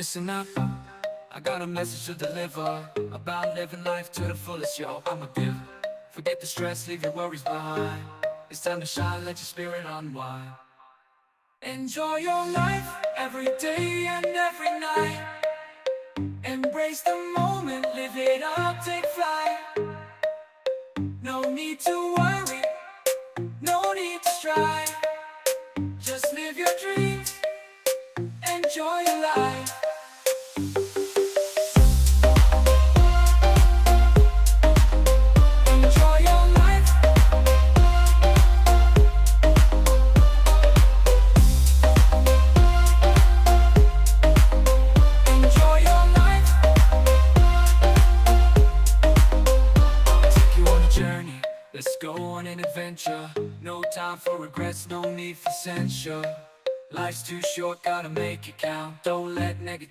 Listen up, I got a message to deliver about living life to the fullest, yo, I'm a giver. Forget the stress, leave your worries behind. It's time to shine, let your spirit unwind. Enjoy your life, every day and every night. Embrace the moment, live it up, take flight. No need to worry, no need to strive. Just live your dreams, enjoy your life. Enjoy your life. Enjoy your life. Take you on a journey, let's go on an adventure. No time for regrets, no need for censure. Life's too short, gotta make it count. Don't let negativity